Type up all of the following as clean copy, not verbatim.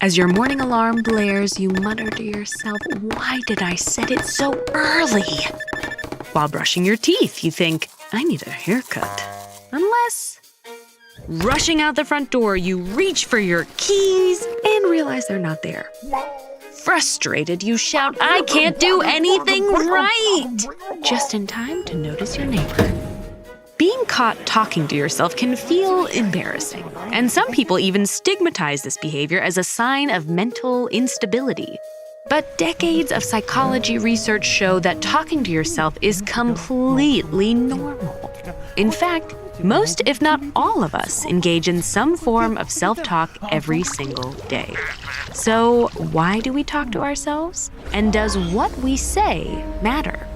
As your morning alarm blares, you mutter to yourself, "Why did I set it so early?" While brushing your teeth, you think, "I need a haircut." Unless, rushing out the front door, you reach for your keys and realize they're not there. Frustrated, you shout, "I can't do anything right!" just in time to notice your neighbor. Being caught talking to yourself can feel embarrassing, and some people even stigmatize this behavior as a sign of mental instability. But decades of psychology research show that talking to yourself is completely normal. In fact, most, if not all of us, engage in some form of self-talk every single day. So, why do we talk to ourselves? And does what we say matter?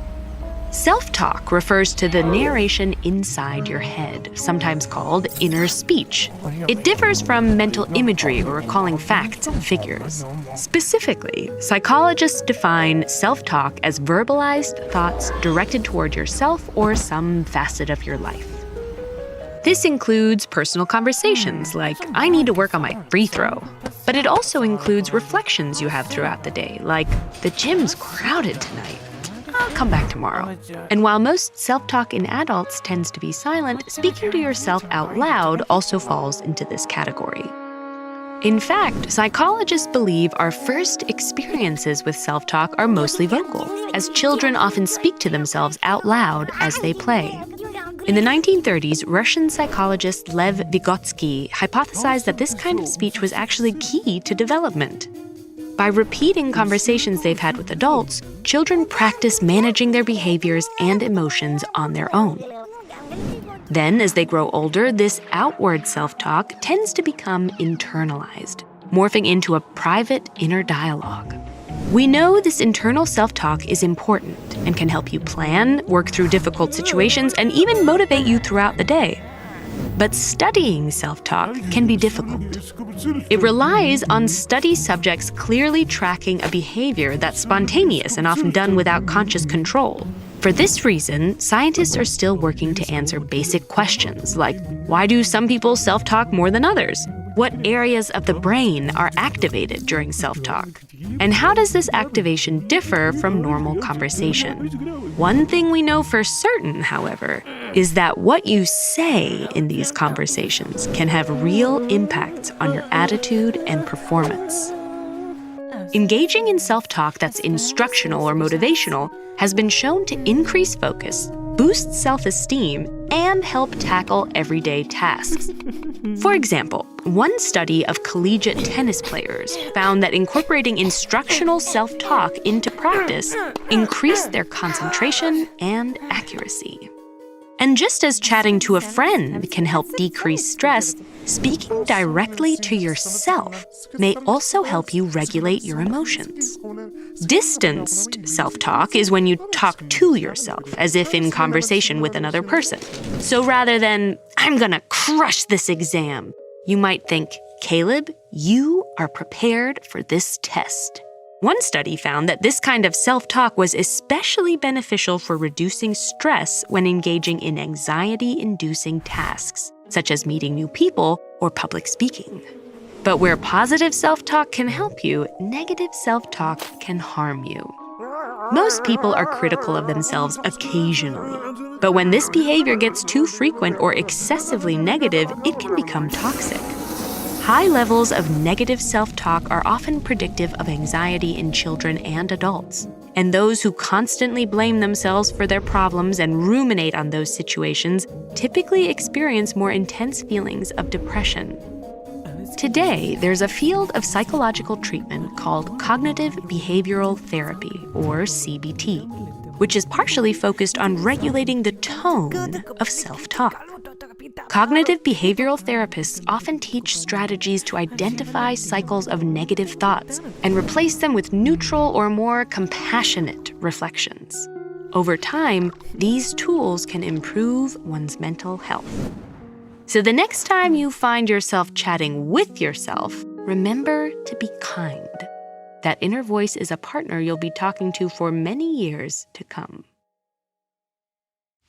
Self-talk refers to the narration inside your head, sometimes called inner speech. It differs from mental imagery or recalling facts and figures. Specifically, psychologists define self-talk as verbalized thoughts directed toward yourself or some facet of your life. This includes personal conversations like, "I need to work on my free throw." But it also includes reflections you have throughout the day, like, "The gym's crowded tonight. I'll come back tomorrow." And while most self-talk in adults tends to be silent, speaking to yourself out loud also falls into this category. In fact, psychologists believe our first experiences with self-talk are mostly vocal, as children often speak to themselves out loud as they play. In the 1930s, Russian psychologist Lev Vygotsky hypothesized that this kind of speech was actually key to development. By repeating conversations they've had with adults, children practice managing their behaviors and emotions on their own. Then, as they grow older, this outward self-talk tends to become internalized, morphing into a private inner dialogue. We know this internal self-talk is important and can help you plan, work through difficult situations, and even motivate you throughout the day. But studying self-talk can be difficult. It relies on study subjects clearly tracking a behavior that's spontaneous and often done without conscious control. For this reason, scientists are still working to answer basic questions like, why do some people self-talk more than others? What areas of the brain are activated during self-talk? And how does this activation differ from normal conversation? One thing we know for certain, however, is that what you say in these conversations can have real impacts on your attitude and performance. Engaging in self-talk that's instructional or motivational has been shown to increase focus, boost self-esteem, and help tackle everyday tasks. For example, one study of collegiate tennis players found that incorporating instructional self-talk into practice increased their concentration and accuracy. And just as chatting to a friend can help decrease stress, speaking directly to yourself may also help you regulate your emotions. Distanced self-talk is when you talk to yourself, as if in conversation with another person. So rather than, "I'm gonna crush this exam," you might think, "Caleb, you are prepared for this test." One study found that this kind of self-talk was especially beneficial for reducing stress when engaging in anxiety-inducing tasks, such as meeting new people or public speaking. But where positive self-talk can help you, negative self-talk can harm you. Most people are critical of themselves occasionally, but when this behavior gets too frequent or excessively negative, it can become toxic. High levels of negative self-talk are often predictive of anxiety in children and adults. And those who constantly blame themselves for their problems and ruminate on those situations typically experience more intense feelings of depression. Today, there's a field of psychological treatment called cognitive behavioral therapy, or CBT, which is partially focused on regulating the tone of self-talk. Cognitive behavioral therapists often teach strategies to identify cycles of negative thoughts and replace them with neutral or more compassionate reflections. Over time, these tools can improve one's mental health. So the next time you find yourself chatting with yourself, remember to be kind. That inner voice is a partner you'll be talking to for many years to come.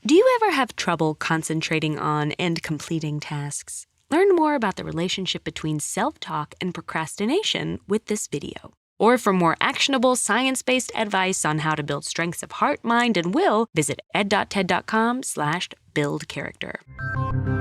Do you ever have trouble concentrating on and completing tasks? Learn more about the relationship between self-talk and procrastination with this video. Or for more actionable, science-based advice on how to build strengths of heart, mind, and will, visit ed.ted.com/buildcharacter.